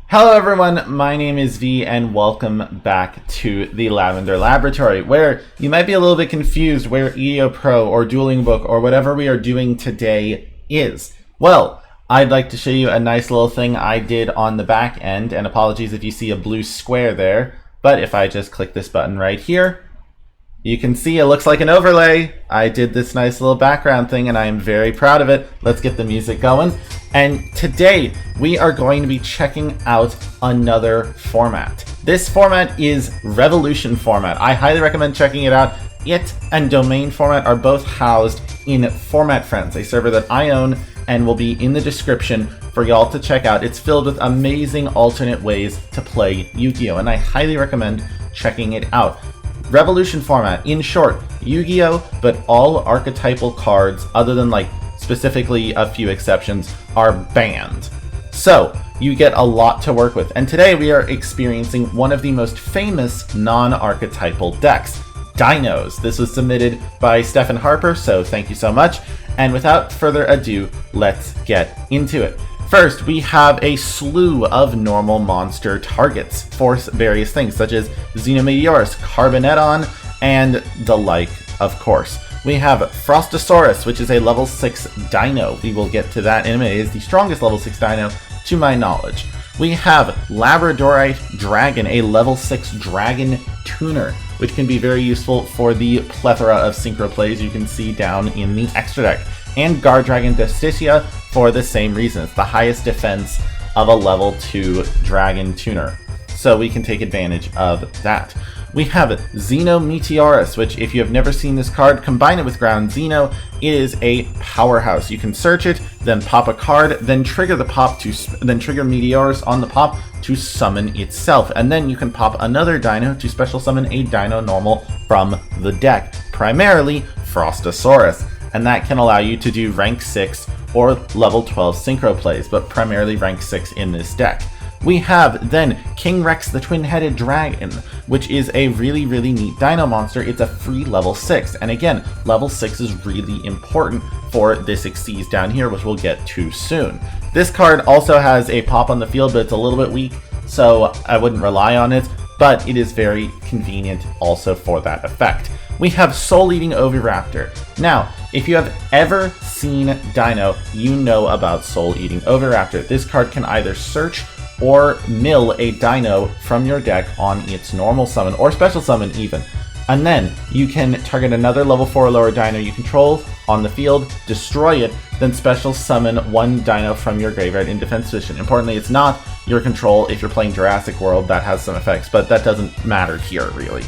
Hello everyone, my name is V and welcome back to the Lavender Laboratory, where you might be a little bit confused where EDO Pro or Dueling Book or whatever we are doing today is. Well, I'd like to show you a nice little thing I did on the back end, and apologies if you see a blue square there, but if I just click this button right here, you can see it looks like an overlay. I did this nice little background thing and I am very proud of it. Let's get the music going. And today we are going to be checking out another format. This format is Revolution format. I highly recommend checking it out. It and Domain format are both housed in Format Friends, a server that I own and will be in the description for y'all to check out. It's filled with amazing alternate ways to play Yu-Gi-Oh! And I highly recommend checking it out. Revolution format, in short, Yu-Gi-Oh! But all archetypal cards, other than like specifically a few exceptions, are banned. So you get a lot to work with. And today we are experiencing one of the most famous non-archetypal decks, Dinos. This was submitted by Stephen Harper, so thank you so much. And without further ado, let's get into it. First, we have a slew of normal monster targets for various things, such as Xenometeorus, Carbonetton, and the like, of course. We have Frostosaurus, which is a level 6 dino. We will get to that in a minute. It is the strongest level 6 dino, to my knowledge. We have Labradorite Dragon, a level 6 dragon tuner, which can be very useful for the plethora of synchro plays you can see down in the extra deck. And Guard Dragon Justicia for the same reason. It's the highest defense of a level 2 dragon tuner, so we can take advantage of that. We have Xenometeorus, which if you have never seen this card, combine it with Ground Xeno. It is a powerhouse. You can search it, then pop a card, then trigger the pop then trigger Meteorus on the pop to summon itself, and then you can pop another dino to special summon a dino normal from the deck, primarily Frostosaurus, and that can allow you to do rank 6 or level 12 synchro plays, but primarily rank 6 in this deck. We have then King Rex the Twin-Headed Dragon, which is a really neat dino monster. It's a free level 6, and again, level 6 is really important for this Xyz down here, which we'll get to soon. This card also has a pop on the field, but it's a little bit weak, so I wouldn't rely on it, but it is very convenient also for that effect. We have Soul Eating Oviraptor. Now, if you have ever seen Dino, you know about Soul Eating Oviraptor. This card can either search or mill a dino from your deck on its normal summon, or special summon even. And then you can target another level 4 or lower dino you control on the field, destroy it, then special summon one dino from your graveyard in defense position. Importantly, it's not your control. If you're playing Jurassic World, that has some effects, but that doesn't matter here, really.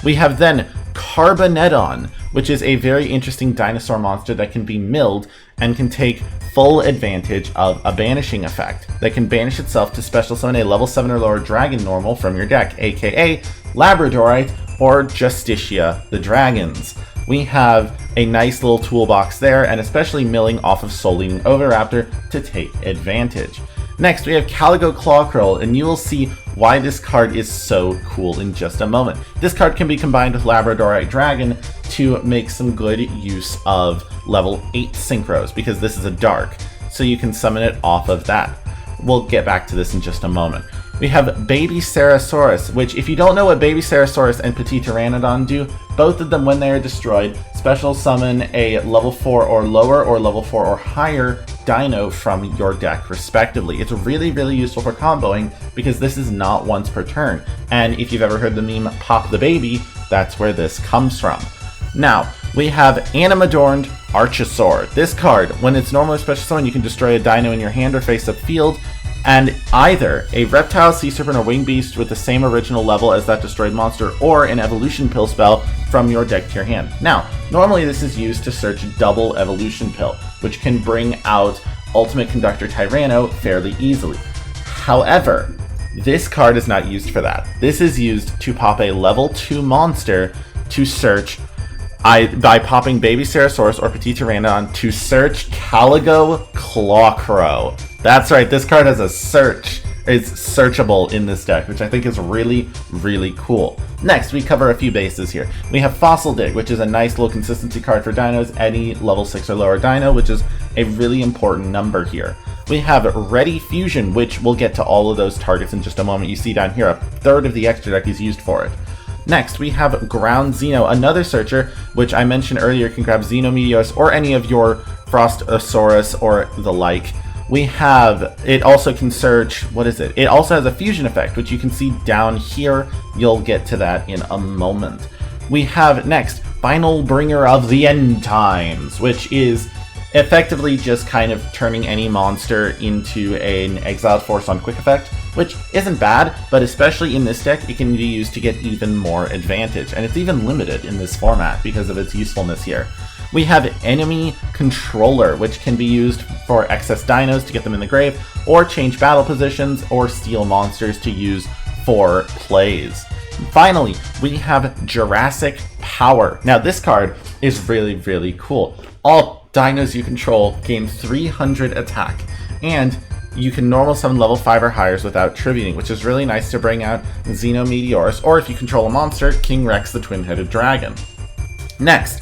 We have then Carbonetton, which is a very interesting dinosaur monster that can be milled and can take full advantage of a banishing effect that can banish itself to special summon a level 7 or lower dragon normal from your deck, aka Labradorite or Justicia the Dragons. We have a nice little toolbox there, and especially milling off of Soul Eating Oviraptor to take advantage. Next, we have Caligo Clawcurl, and you will see why this card is so cool in just a moment. This card can be combined with Labradorite Dragon to make some good use of level 8 synchros, because this is a dark, so you can summon it off of that. We'll get back to this in just a moment. We have Baby Ceratosaurus, which if you don't know what Baby Ceratosaurus and Petit Pteranodon do, both of them when they are destroyed, special summon a level 4 or lower or level 4 or higher dino from your deck respectively. It's really useful for comboing because this is not once per turn. And if you've ever heard the meme Pop the Baby, that's where this comes from. Now, we have Animadorned Archosaur. This card, when it's normally special summon, you can destroy a dino in your hand or face up field, and either a reptile, sea serpent, or winged beast with the same original level as that destroyed monster, or an evolution pill spell from your deck to your hand. Now, normally this is used to search double evolution pill, which can bring out Ultimate Conductor Tyranno fairly easily. However, this card is not used for that. This is used to pop a level 2 monster to search by popping Baby Ceratosaurus or Petit Pteranodon to search Caligo Clawcrow. That's right, this card has a search. It's searchable in this deck, which I think is really cool. Next, we cover a few bases here. We have Fossil Dig, which is a nice little consistency card for dinos, any level 6 or lower dino, which is a really important number here. We have Ready Fusion, which we'll get to all of those targets in just a moment. You see down here, a third of the extra deck is used for it. Next, we have Ground Xeno, another searcher, which I mentioned earlier can grab Xenometeors or any of your Frostosaurus or the like. We have, it also can search, what is it? It also has a fusion effect, which you can see down here. You'll get to that in a moment. We have next, Final Bringer of the End Times, which is effectively just kind of turning any monster into an exiled force on quick effect, which isn't bad, but especially in this deck, it can be used to get even more advantage, and it's even limited in this format because of its usefulness here. We have Enemy Controller, which can be used for excess dinos to get them in the grave, or change battle positions, or steal monsters to use for plays. Finally, we have Jurassic Power. Now this card is really, really cool. All dinos you control gain 300 attack, and you can normal summon level 5 or higher without tributing, which is really nice to bring out Xenometeors, or if you control a monster, King Rex the Twin-Headed Dragon. Next,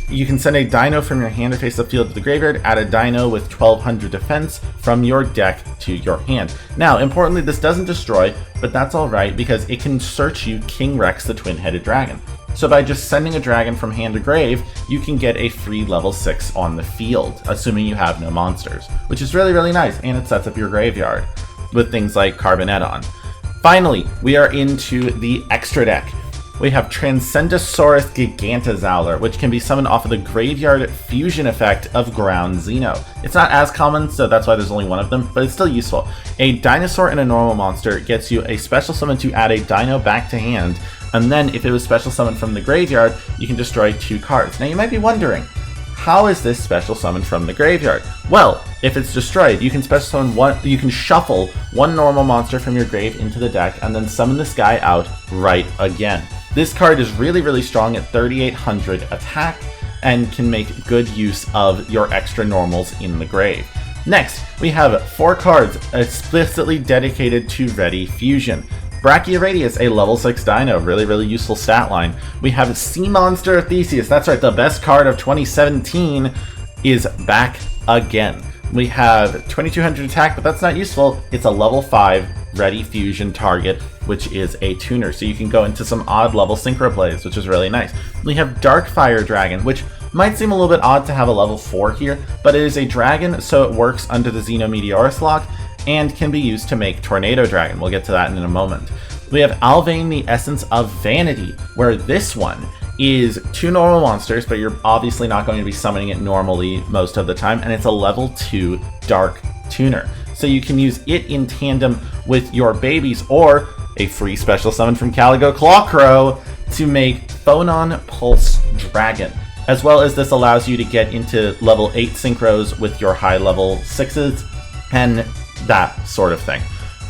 you can send a dino from your hand to face the field to the graveyard, add a dino with 1200 defense from your deck to your hand. Now, importantly, this doesn't destroy, but that's alright because it can search you King Rex the Twin-Headed Dragon. So by just sending a dragon from hand to grave, you can get a free level 6 on the field, assuming you have no monsters, which is really, really nice, and it sets up your graveyard with things like Carbonettron. Finally, we are into the extra deck. We have Transcendosaurus Gigantozauler, which can be summoned off of the Graveyard Fusion effect of Ground Xeno. It's not as common, so that's why there's only one of them, but it's still useful. A dinosaur and a normal monster gets you a special summon to add a dino back to hand, and then if it was special summoned from the graveyard, you can destroy 2 cards. Now you might be wondering, how is this special summon from the graveyard? Well, if it's destroyed, you can special summon one. You can shuffle one normal monster from your grave into the deck, and then summon this guy out right again. This card is really, really strong at 3800 attack, and can make good use of your extra normals in the grave. Next, we have 4 cards explicitly dedicated to Ready Fusion. Brachyradius, a level 6 dino, really, really useful stat line. We have Sea Monster Theseus, that's right, the best card of 2017 is back again. We have 2200 attack, but that's not useful. It's a level 5 Ready Fusion target, which is a tuner, so you can go into some odd level synchro plays, which is really nice. We have Darkfire Dragon, which might seem a little bit odd to have a level 4 here, but it is a dragon, so it works under the Xenometeorus lock, and can be used to make Tornado Dragon. We'll get to that in a moment. We have Alvain, the Essence of Vanity, where this one is 2 normal monsters, but you're obviously not going to be summoning it normally most of the time, and it's a level 2 Dark Tuner. So you can use it in tandem with your babies, or a free special summon from Caligo Clawcrow to make Phonon Pulse Dragon. As well as this allows you to get into level 8 synchros with your high level 6s, and that sort of thing.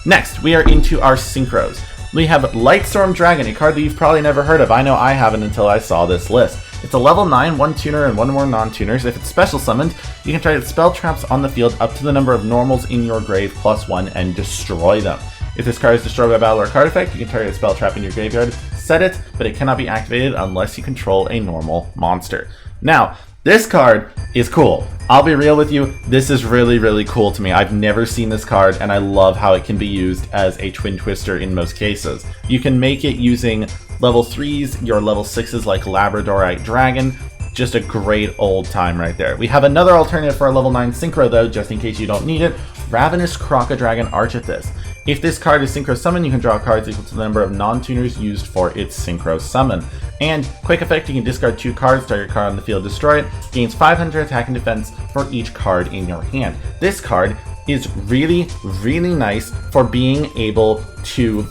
Next, we are into our synchros. We have Lightstorm Dragon, a card that you've probably never heard of. I know I haven't until I saw this list. It's a level 9, 1 tuner and 1 more non-tuners. If it's special summoned, you can target spell traps on the field up to the number of normals in your grave +1 and destroy them. If this card is destroyed by battle or card effect, you can target a spell trap in your graveyard, set it, but it cannot be activated unless you control a normal monster. Now, this card is cool. I'll be real with you, this is really, really cool to me. I've never seen this card, and I love how it can be used as a Twin Twister in most cases. You can make it using level 3s, your level 6s like Labradorite Dragon. Just a great old time right there. We have another alternative for a level 9 synchro though, just in case you don't need it. Ravenous Crocodragon Archetypes. If this card is synchro summoned, you can draw cards equal to the number of non-tuners used for its synchro summon. And quick effect, you can discard 2 cards, target card on the field, destroy it. Gains 500 attack and defense for each card in your hand. This card is really, really nice for being able to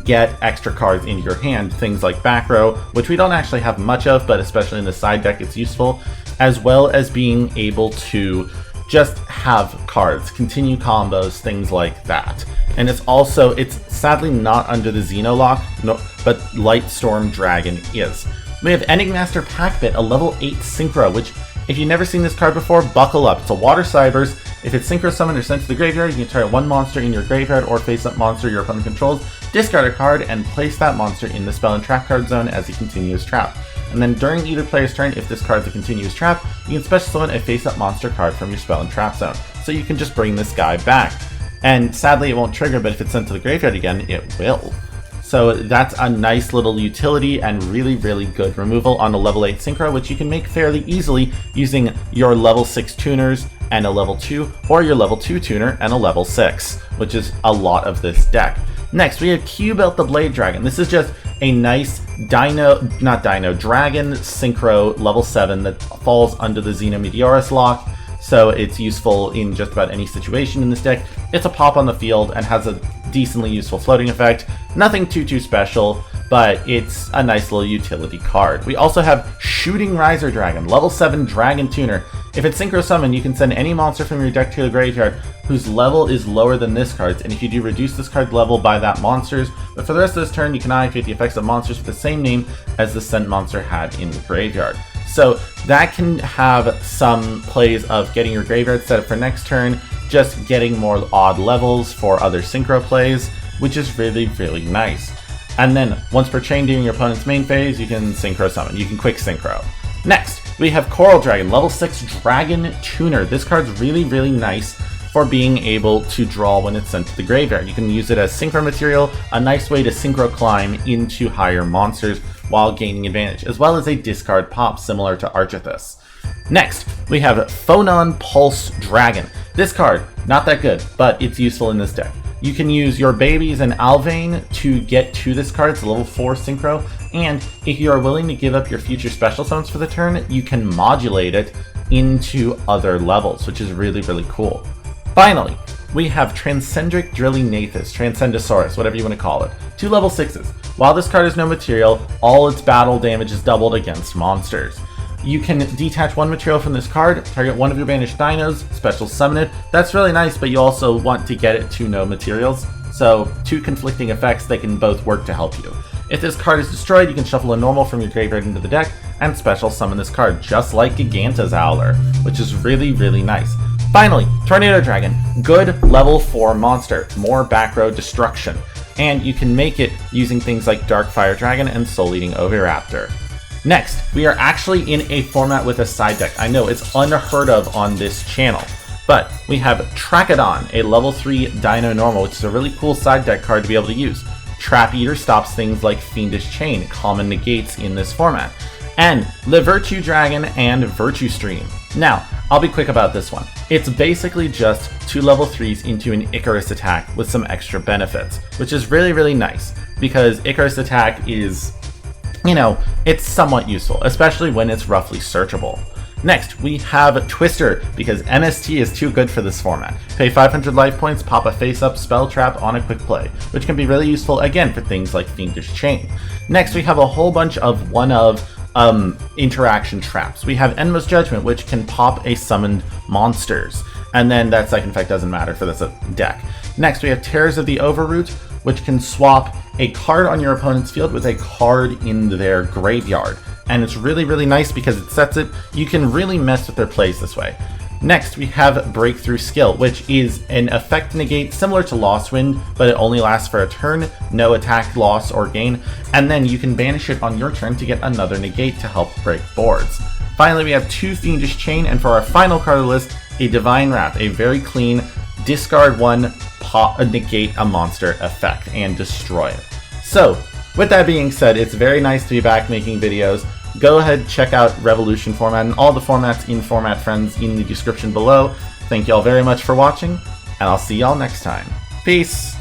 get extra cards into your hand, things like back row, which we don't actually have much of, but especially in the side deck it's useful, as well as being able to just have cards, continue combos, things like that. And it's also, it's sadly not under the Xeno lock, no, but Lightstorm Dragon is. We have Enigmaster Packbit, a level 8 synchro, which if you've never seen this card before, buckle up. It's a Water Cybers. If it's synchro summoned or sent to the graveyard, you can target 1 monster in your graveyard or face-up monster your opponent controls, discard a card, and place that monster in the spell and trap card zone as a continuous trap. And then during either player's turn, if this card is a continuous trap, you can special summon a face-up monster card from your spell and trap zone. so you can just bring this guy back. And sadly, it won't trigger, but if it's sent to the graveyard again, it will. So that's a nice little utility and really, really good removal on a level 8 synchro, which you can make fairly easily using your level 6 tuners and a level 2, or your level 2 tuner and a level 6, which is a lot of this deck. Next, we have Q-Belt the Blade Dragon. This is just a nice dragon synchro level 7 that falls under the Xenometeorus lock. So it's useful in just about any situation in this deck. It's a pop on the field and has a decently useful floating effect. Nothing too special, but it's a nice little utility card. We also have Shooting Riser Dragon, level 7 Dragon Tuner. If it's synchro summoned, you can send any monster from your deck to the graveyard whose level is lower than this card's, and if you do, reduce this card's level by that monster's. But for the rest of this turn, you can activate the effects of monsters with the same name as the sent monster had in the graveyard. So that can have some plays of getting your graveyard set up for next turn, just getting more odd levels for other synchro plays, which is really, really nice. And then, once per chain during your opponent's main phase, you can synchro summon. You can quick synchro. Next, we have Coral Dragon, level 6 Dragon Tuner. This card's really, really nice for being able to draw when it's sent to the graveyard. You can use it as synchro material, a nice way to synchro climb into higher monsters while gaining advantage, as well as a discard pop similar to Archetypes. Next, we have Phonon Pulse Dragon. This card, not that good, but it's useful in this deck. You can use your babies and Alvain to get to this card. It's a level 4 synchro, and if you are willing to give up your future special summons for the turn, you can modulate it into other levels, which is really, really cool. Finally, we have Transcendric Drillinathus, Transcendosaurus, whatever you want to call it. 2 level 6s. While this card is no material, all its battle damage is doubled against monsters. You can detach 1 material from this card, target 1 of your banished dinos, special summon it. That's really nice, but you also want to get it to no materials. So 2 conflicting effects that can both work to help you. If this card is destroyed, you can shuffle a normal from your graveyard into the deck and special summon this card, just like Giganta's Howler, which is really, really nice. Finally, Tornado Dragon, good level 4 monster, more back row destruction. And you can make it using things like Dark Fire Dragon and Soul Eating Oviraptor. Next, we are actually in a format with a side deck. I know it's unheard of on this channel, but we have Trachodon, a level 3 Dino Normal, which is a really cool side deck card to be able to use. Trap Eater stops things like Fiendish Chain, common negates in this format. And the Virtue Dragon and Virtue Stream. Now, I'll be quick about this one. It's basically just 2 level 3s into an Icarus attack with some extra benefits, which is really, really nice, because Icarus attack is, you know, it's somewhat useful, especially when it's roughly searchable. Next, we have Twister, because MST is too good for this format. Pay 500 life points, pop a face-up spell trap on a quick play, which can be really useful, again, for things like Fiendish Chain. Next, we have a whole bunch of one-of interaction traps. We have Enma's Judgment, which can pop a summoned monsters, and then that second effect doesn't matter for this deck. Next, we have Terrors of the Overroot, which can swap a card on your opponent's field with a card in their graveyard. And it's really, really nice because it sets it. You can really mess with their plays this way. Next, we have Breakthrough Skill, which is an effect negate similar to Lost Wind, but it only lasts for a turn, no attack, loss, or gain, and then you can banish it on your turn to get another negate to help break boards. Finally, we have 2 Fiendish Chain, and for our final card of the list, a Divine Wrath, a very clean discard 1, negate a monster effect, and destroy it. So, with that being said, it's very nice to be back making videos. Go ahead, check out Revolution format and all the formats in Format Friends in the description below. Thank y'all very much for watching, and I'll see y'all next time. Peace!